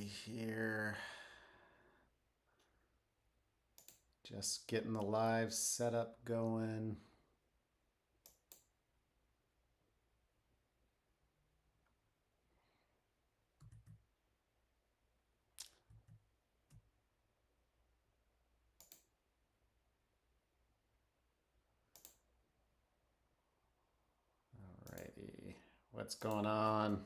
see here. Just getting the live setup going. Alrighty, what's going on?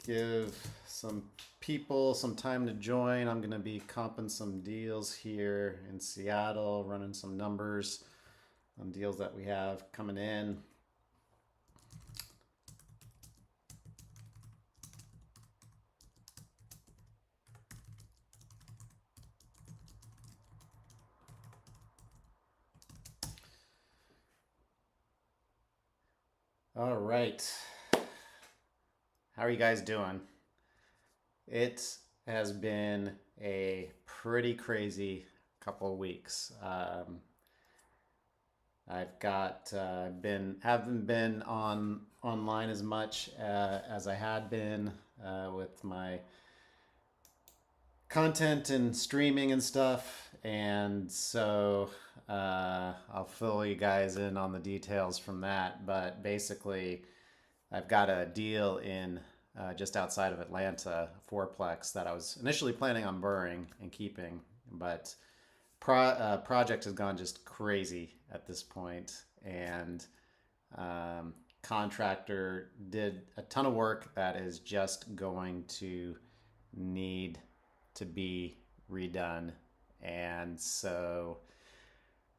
Give some people some time to join. I'm going to be comping some deals here in Seattle, running some numbers on deals that we have coming in. All right. How are you guys doing? It has been a pretty crazy couple of weeks. I've got haven't been online as much as I had been with my content and streaming and stuff, and so I'll fill you guys in on the details from that. But basically, I've got a deal in just outside of Atlanta, fourplex that I was initially planning on burring and keeping, but project has gone just crazy at this point, and contractor did a ton of work that is just going to need to be redone, and so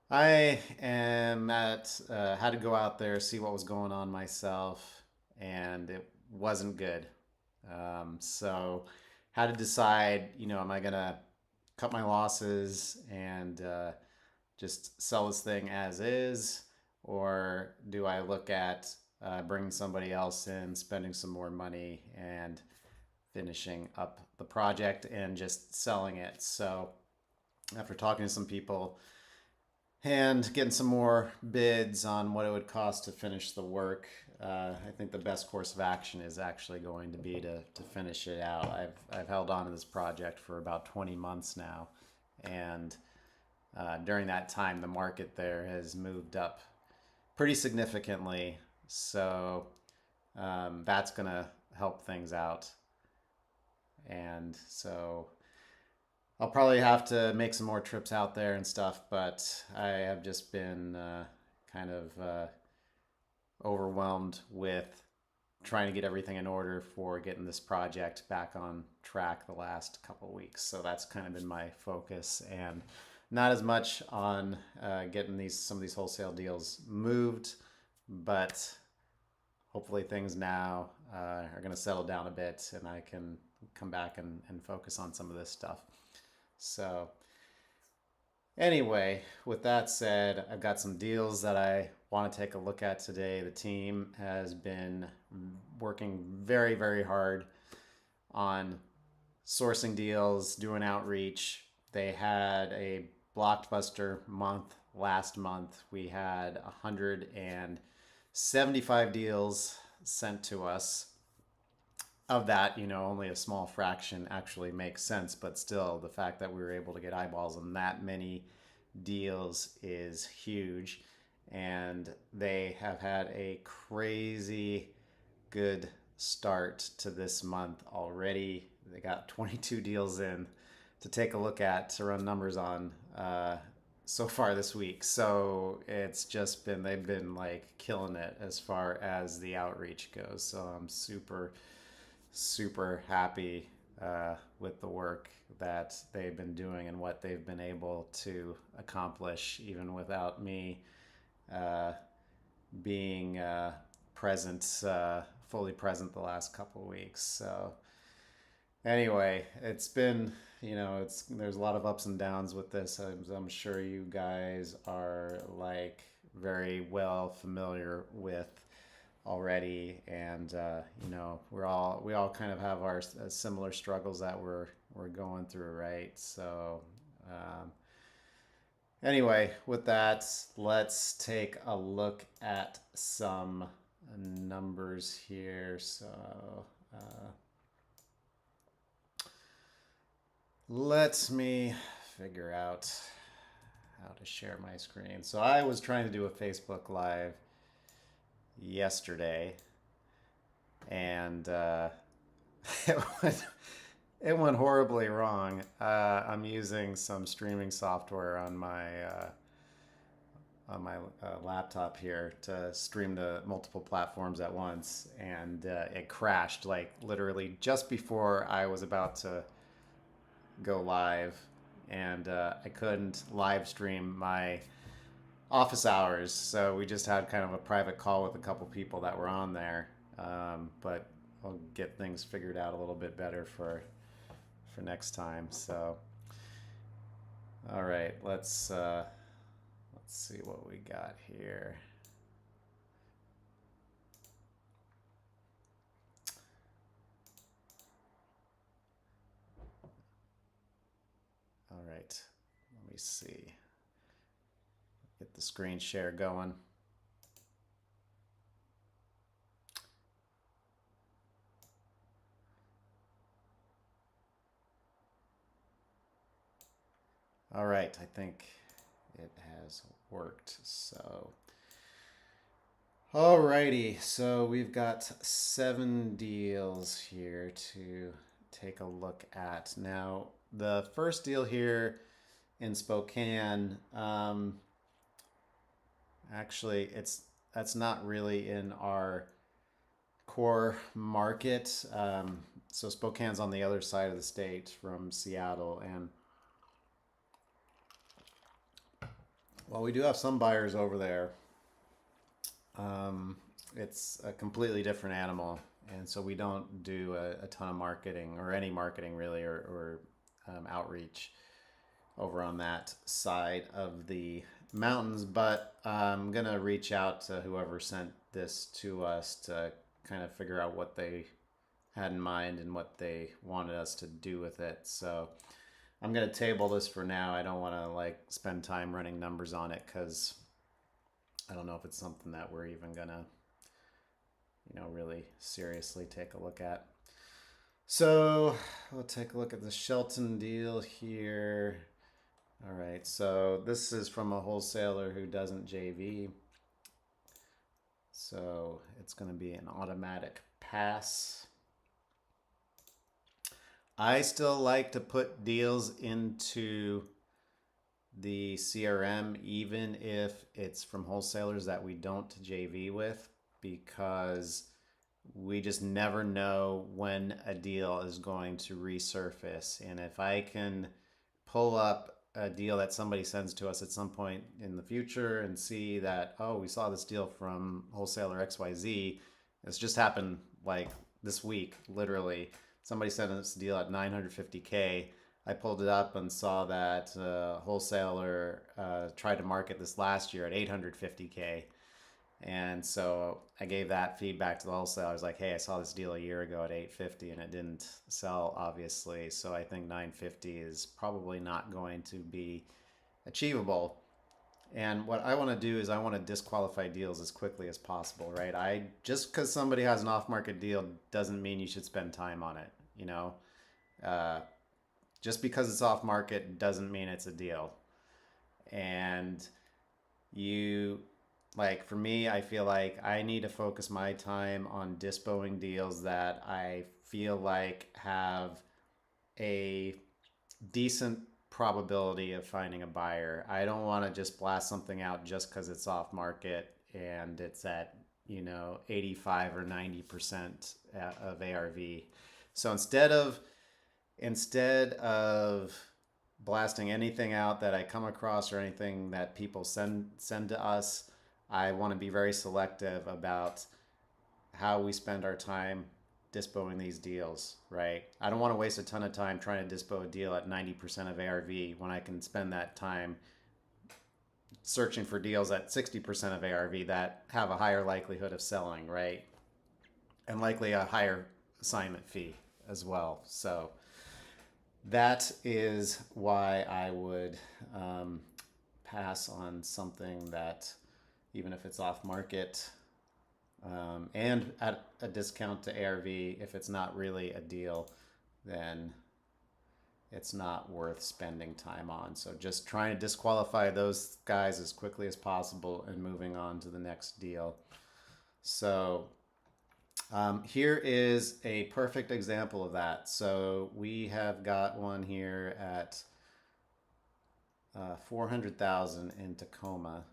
I am at had to go out there see what was going on myself, and it wasn't good. So had to decide, am I gonna cut my losses and just sell this thing as is, or do I look at bringing somebody else in, spending some more money, and finishing up the project and just selling it? So after talking to some people and getting some more bids on what it would cost to finish the work, I think the best course of action is actually going to be to finish it out. I've held on to this project for about 20 months now, and during that time, the market there has moved up pretty significantly. So that's going to help things out. And so I'll probably have to make some more trips out there and stuff, but I have just been kind of overwhelmed with trying to get everything in order for getting this project back on track the last couple of weeks. So that's kind of been my focus, and not as much on getting some of these wholesale deals moved, but hopefully things now are going to settle down a bit, and I can come back and focus on some of this stuff. So anyway, with that said, I've got some deals that I want to take a look at today. The team has been working very, very hard on sourcing deals, doing outreach. They had a blockbuster month last month. We had 175 deals sent to us. Of that, only a small fraction actually makes sense, but still, the fact that we were able to get eyeballs on that many deals is huge. And they have had a crazy good start to this month already. They got 22 deals in to take a look at, to run numbers on so far this week. So it's just been, they've been like killing it as far as the outreach goes. So I'm super, super happy with the work that they've been doing and what they've been able to accomplish, even without me being present, fully present the last couple of weeks. So anyway, it's been, there's a lot of ups and downs with this. I'm sure you guys are like very well familiar with already, and we all kind of have our similar struggles that we're going through, right? So anyway, with that, let's take a look at some numbers here. So let me figure out how to share my screen. So I was trying to do a Facebook Live yesterday, and it went, it went horribly wrong. I'm using some streaming software on my laptop here to stream to multiple platforms at once, and it crashed like literally just before I was about to go live, and I couldn't live stream my office hours, so we just had kind of a private call with a couple people that were on there. But I'll get things figured out a little bit better for next time. So, all right, let's see what we got here. All right, let me see. Get the screen share going. All right, I think it has worked. So, alrighty, so we've got 7 deals here to take a look at. Now, the first deal here in Spokane, actually, that's not really in our core market. So Spokane's on the other side of the state from Seattle, and while we do have some buyers over there, it's a completely different animal, and so we don't do a ton of marketing or any marketing really, or outreach over on that side of the mountains. But I'm gonna reach out to whoever sent this to us to kind of figure out what they had in mind and what they wanted us to do with it. So I'm gonna table this for now. I don't want to like spend time running numbers on it because I don't know if it's something that we're even gonna, really seriously take a look at. So we'll take a look at the Shelton deal here. All right, so this is from a wholesaler who doesn't JV. So it's going to be an automatic pass. I still like to put deals into the CRM even if it's from wholesalers that we don't JV with, because we just never know when a deal is going to resurface. And if I can pull up a deal that somebody sends to us at some point in the future and see that, oh, we saw this deal from wholesaler XYZ, it's just happened like this week, literally. Somebody sent us a deal at 950K. I pulled it up and saw that wholesaler tried to market this last year at 850K. And so I gave that feedback to the wholesaler. I was like, hey, I saw this deal a year ago at 850 and it didn't sell, obviously. So I think 950 is probably not going to be achievable. And what I want to do is I want to disqualify deals as quickly as possible, right? Just because somebody has an off-market deal doesn't mean you should spend time on it, you know? Uh, just because it's off-market doesn't mean it's a deal. And you like for me, I feel like I need to focus my time on dispoing deals that I feel like have a decent probability of finding a buyer. I don't want to just blast something out just because it's off market and it's at 85 or 90% of ARV. So instead of blasting anything out that I come across or anything that people send to us, I want to be very selective about how we spend our time dispoing these deals, right? I don't want to waste a ton of time trying to dispo a deal at 90% of ARV when I can spend that time searching for deals at 60% of ARV that have a higher likelihood of selling, right? And likely a higher assignment fee as well. So that is why I would pass on something that, even if it's off market, and at a discount to ARV. If it's not really a deal, then it's not worth spending time on. So just trying to disqualify those guys as quickly as possible and moving on to the next deal. So here is a perfect example of that. So we have got one here at 400,000 in Tacoma.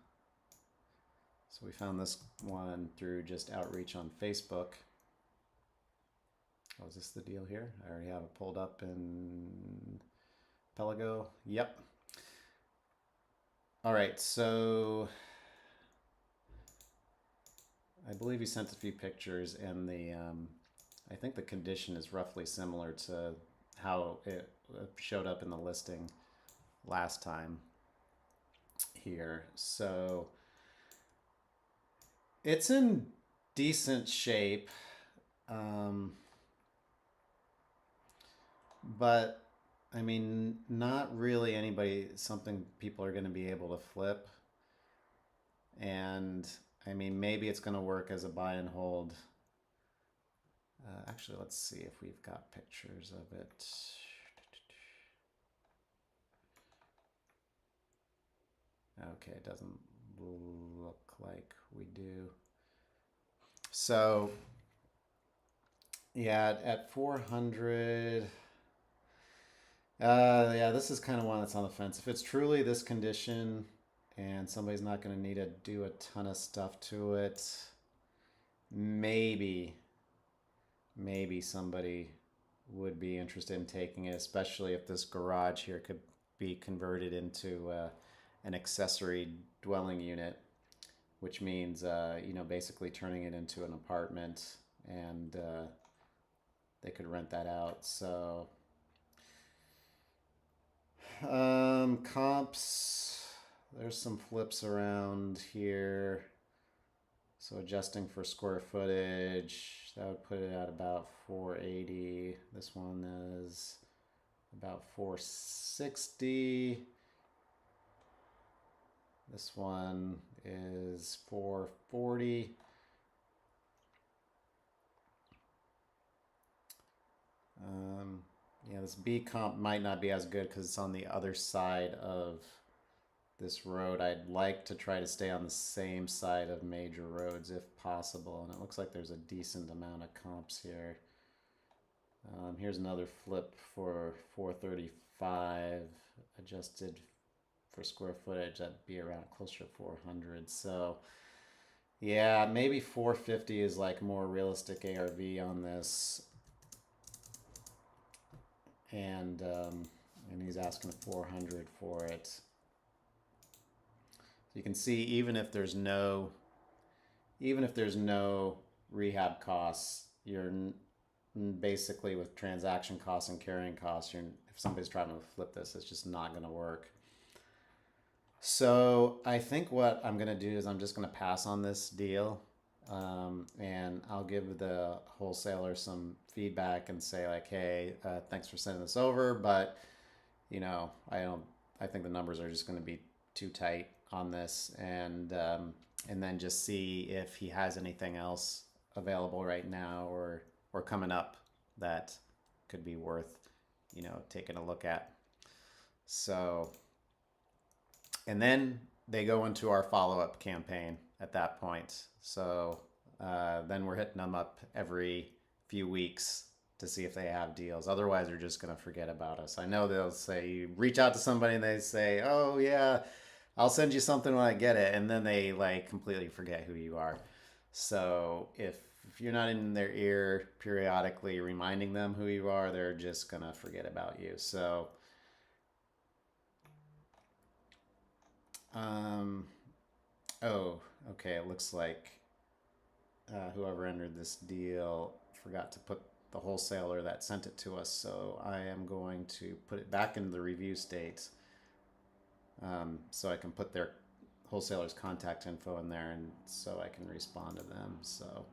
So we found this one through just outreach on Facebook. Oh, is this the deal here? I already have it pulled up in Pelago. Yep. All right, so I believe he sent a few pictures, and the I think the condition is roughly similar to how it showed up in the listing last time here. So it's in decent shape, but I mean, not really something people are going to be able to flip. And I mean, maybe it's going to work as a buy and hold. Actually, let's see if we've got pictures of it. Okay, it doesn't look like we do. So, yeah, at 400, yeah, this is kind of one that's on the fence. If it's truly this condition and somebody's not going to need to do a ton of stuff to it, maybe somebody would be interested in taking it, especially if this garage here could be converted into an accessory dwelling unit, which means you know, basically turning it into an apartment, and they could rent that out. So comps, there's some flips around here. So adjusting for square footage, that would put it at about 480. This one is about 460. This one is 440. Yeah, this B comp might not be as good because it's on the other side of this road. I'd like to try to stay on the same side of major roads if possible, and it looks like there's a decent amount of comps here. Here's another flip for 435 adjusted for square footage. That'd be around closer to 400. So yeah, maybe 450 is like more realistic ARV on this, and he's asking 400 for it. So you can see even if there's no rehab costs, you're basically with transaction costs and carrying costs, if somebody's trying to flip this, it's just not going to work. So I think what I'm going to do is I'm just going to pass on this deal, and I'll give the wholesaler some feedback and say like, hey, thanks for sending this over, but you know, I think the numbers are just going to be too tight on this, and then just see if he has anything else available right now or coming up that could be worth, you know, taking a look at. So, and then they go into our follow-up campaign at that point. So then we're hitting them up every few weeks to see if they have deals. Otherwise, they're just going to forget about us. I know they'll say, you reach out to somebody and they say, oh yeah, I'll send you something when I get it. And then they like completely forget who you are. So if you're not in their ear periodically reminding them who you are, they're just going to forget about you. So oh, okay, it looks like whoever entered this deal forgot to put the wholesaler that sent it to us, so I am going to put it back into the review state, so I can put their wholesaler's contact info in there, and so I can respond to them. So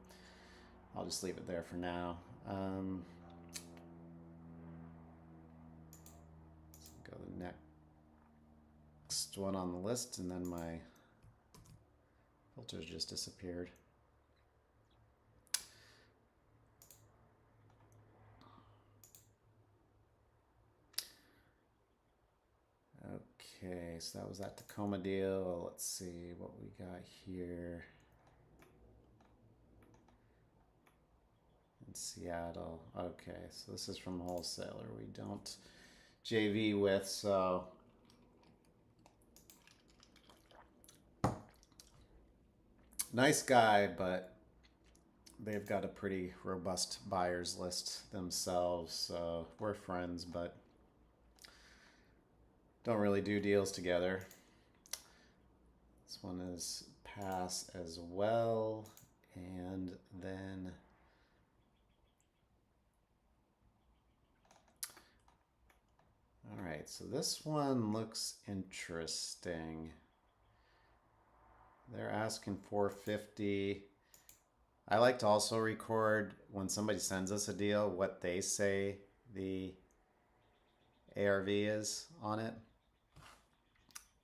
I'll just leave it there for now. Go to the next one on the list, and then my filters just disappeared. Okay, so that was that Tacoma deal. Let's see what we got here in Seattle. Okay, so this is from wholesaler. We don't JV with, so nice guy, but they've got a pretty robust buyers list themselves. So we're friends, but don't really do deals together. This one is pass as well. And then all right, so this one looks interesting. They're asking 450. I like to also record when somebody sends us a deal what they say the ARV is on it,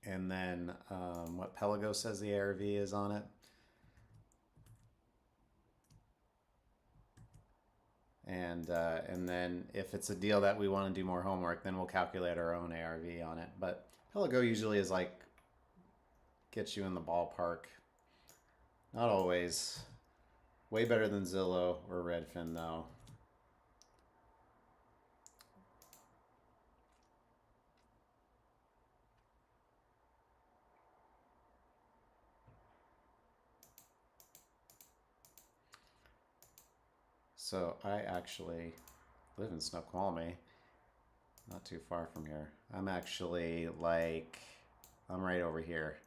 and then what Pelago says the ARV is on it. And then if it's a deal that we want to do more homework, then we'll calculate our own ARV on it. But Pelago usually is like gets you in the ballpark. Not always. Way better than Zillow or Redfin though. So I actually live in Snoqualmie, not too far from here. I'm actually like, I'm right over here.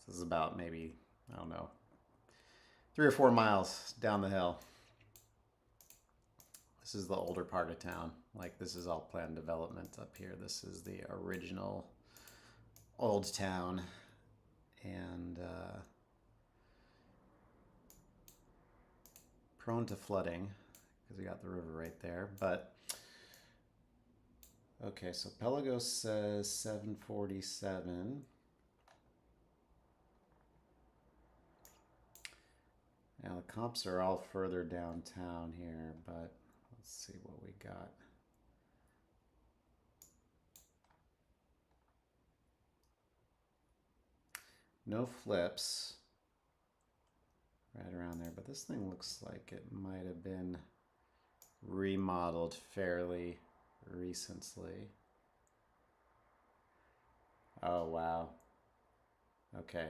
This is about maybe, I don't know, 3 or 4 miles down the hill. This is the older part of town. Like this is all planned development up here. This is the original old town. And prone to flooding because we got the river right there. But okay, so Pelago says 747. Now the comps are all further downtown here, but let's see what we got. No flips right around there, but this thing looks like it might have been remodeled fairly recently. Oh, wow. Okay.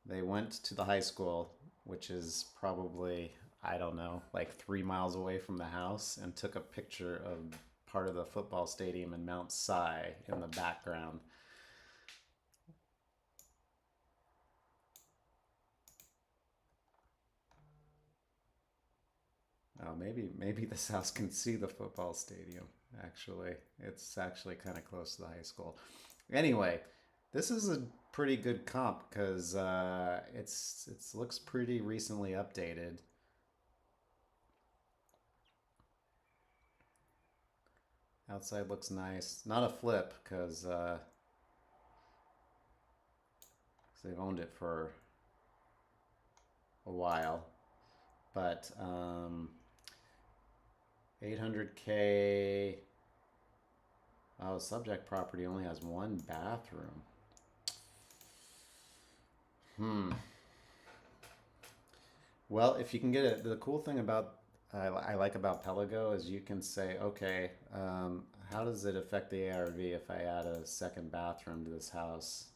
They went to the high school, which is probably, I don't know, like 3 miles away from the house, and took a picture of part of the football stadium in Mount Si in the background. Oh, maybe this house can see the football stadium. Actually, it's actually kind of close to the high school. Anyway, this is a pretty good comp because it's looks pretty recently updated. Outside looks nice. Not a flip because they've owned it for a while, but 800K. Oh, subject property only has one bathroom. Well, if you can get it, the cool thing about I like about Pelago is you can say, okay, how does it affect the ARV if I add a second bathroom to this house?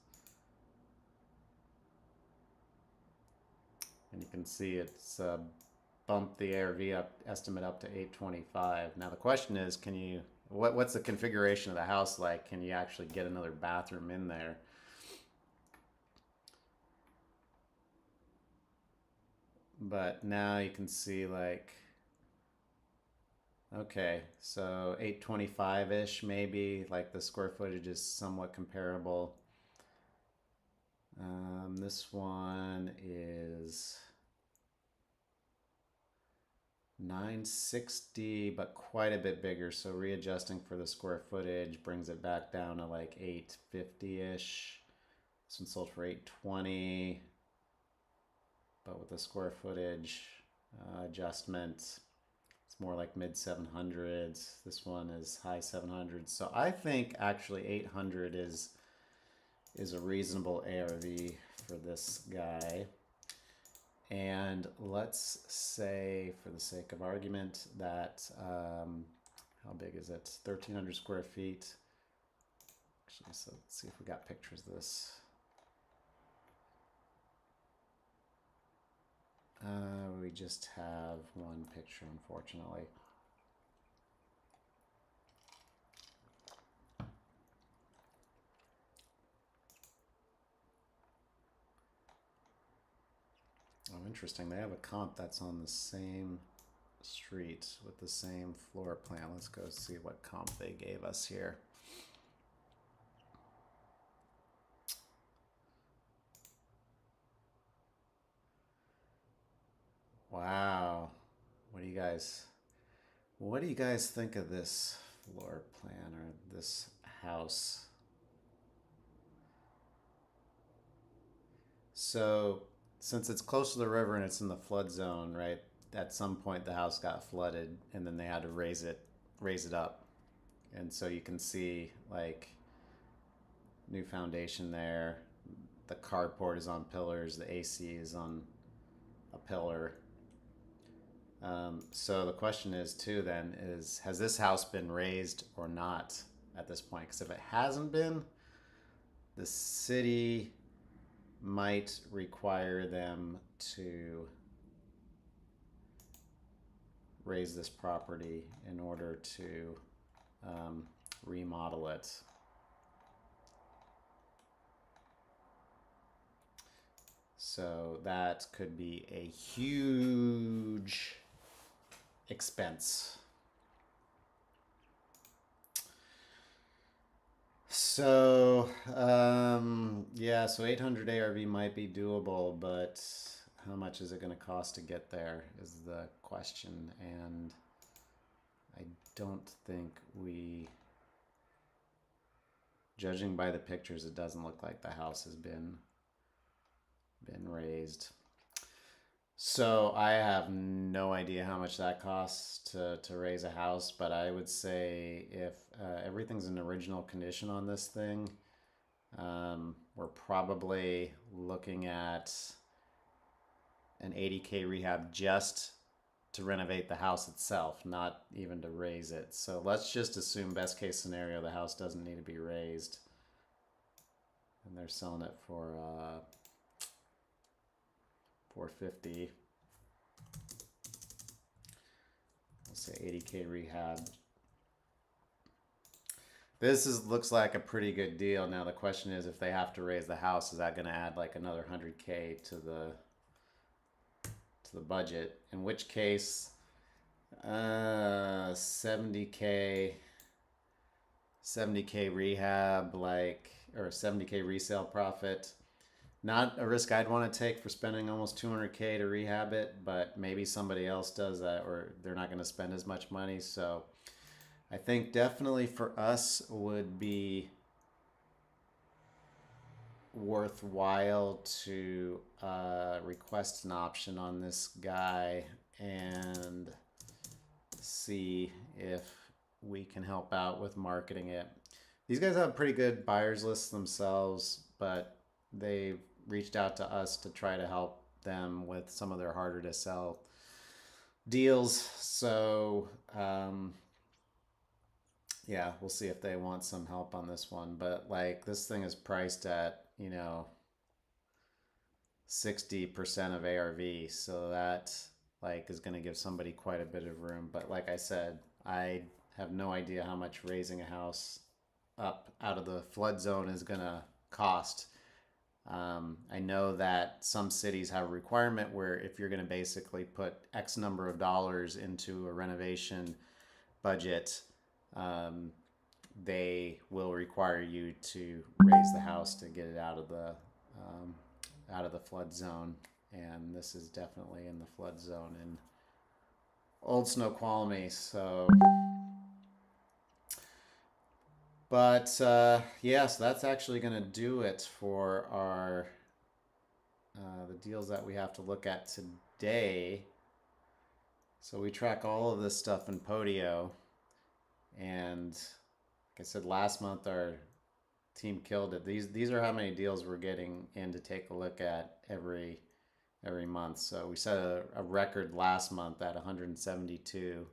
And you can see it's bumped the ARV up estimate up to 825. Now the question is, can you what's the configuration of the house like? Can you actually get another bathroom in there? But now you can see like, okay, so 825-ish maybe, like the square footage is somewhat comparable. This one is 960, but quite a bit bigger. So readjusting for the square footage brings it back down to like 850-ish. This one sold for 820, but with the square footage adjustment, it's It's more like mid 700s. This one is high 700s. So I think actually 800 is a reasonable ARV for this guy. And let's say, for the sake of argument, that how big is it? 1,300 square feet. Actually, so let's see if we got pictures of this. We just have one picture, unfortunately. Oh, interesting. They have a comp that's on the same street with the same floor plan. Let's go see what comp they gave us here. Wow. What do you guys think of this floor plan or this house? So, since it's close to the river and it's in the flood zone, right? At some point the house got flooded and then they had to raise it up. And so you can see like new foundation there. The carport is on pillars, the AC is on a pillar. So the question is too then is, has this house been raised or not at this point? Because if it hasn't been, the city might require them to raise this property in order to remodel it. So that could be a huge expense. So yeah, so 800 ARV might be doable, but how much is it going to cost to get there is the question. And I don't think judging by the pictures, it doesn't look like the house has been raised. So I have no idea how much that costs to raise a house, but I would say if everything's in original condition on this thing, we're probably looking at an 80K rehab just to renovate the house itself, not even to raise it. So let's just assume best case scenario, the house doesn't need to be raised. And they're selling it for $450. We'll say 80K rehab. This looks like a pretty good deal. Now the question is, if they have to raise the house, is that going to add like another 100K to the budget? In which case, 70K rehab, like, or 70K resale profit. Not a risk I'd want to take for spending almost 200K to rehab it, but maybe somebody else does that, or they're not going to spend as much money. So I think definitely for us would be worthwhile to request an option on this guy and see if we can help out with marketing it. These guys have pretty good buyers lists themselves, but they've reached out to us to try to help them with some of their harder to sell deals. So yeah, we'll see if they want some help on this one. But like, this thing is priced at, 60% of ARV. So that like is going to give somebody quite a bit of room. But like I said, I have no idea how much raising a house up out of the flood zone is going to cost. I know that some cities have a requirement where if you're going to basically put X number of dollars into a renovation budget, they will require you to raise the house to get it out of the flood zone. And this is definitely in the flood zone in Old Snoqualmie. So, but yeah, so that's actually going to do it for our the deals that we have to look at today. So we track all of this stuff in Podio, and like I said, last month our team killed it. These are how many deals we're getting in to take a look at every month. So we set a record last month at 172,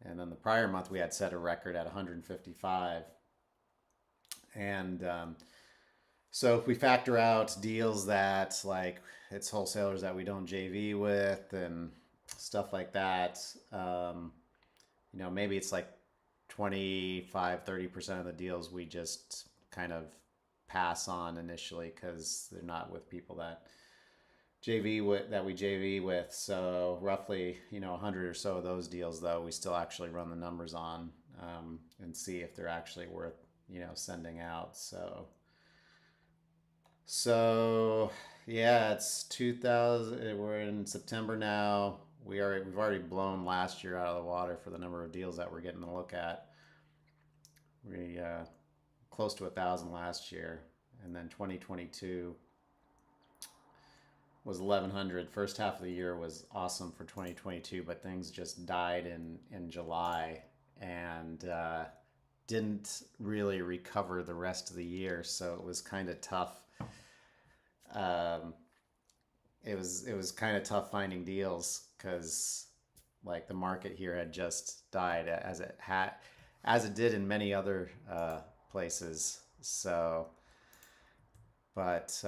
and then the prior month we had set a record at 155. And so if we factor out deals that like it's wholesalers that we don't JV with and stuff like that, maybe it's like 25-30% of the deals we just kind of pass on initially because they're not with people that we JV with. So roughly, 100 or so of those deals, though, we still actually run the numbers on, and see if they're actually worth, sending out. So yeah, it's 2000. We're in September now. We've already blown last year out of the water for the number of deals that we're getting to look at. We close to 1,000 last year, and then 2022 was 1,100. First half of the year was awesome for 2022, but things just died in July, and didn't really recover the rest of the year. So it was kind of tough. Um, it was kind of tough finding deals because like the market here had just died as it did in many other places. So, but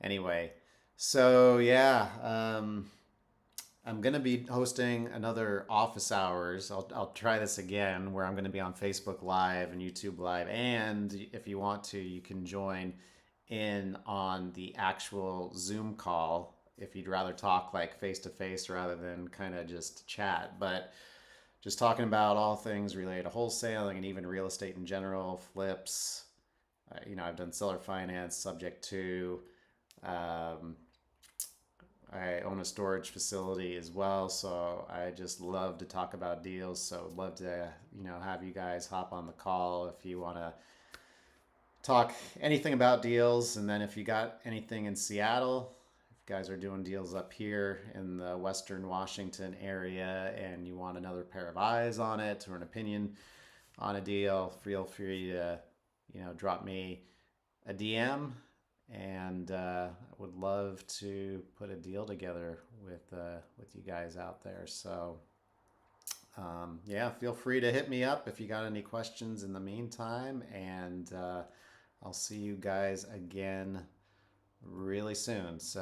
anyway, so yeah, I'm gonna be hosting another office hours. I'll try this again where I'm gonna be on Facebook Live and YouTube Live, and if you want to, you can join in on the actual Zoom call if you'd rather talk like face to face rather than kind of just chat. But just talking about all things related to wholesaling and even real estate in general, flips. I've done seller finance, subject to. Um, I own a storage facility as well, so I just love to talk about deals. So I'd love to, have you guys hop on the call if you want to talk anything about deals. And then if you got anything in Seattle, if you guys are doing deals up here in the Western Washington area and you want another pair of eyes on it or an opinion on a deal, feel free to, drop me a DM, and I would love to put a deal together with you guys out there. So yeah, feel free to hit me up if you got any questions in the meantime, and I'll see you guys again really soon. So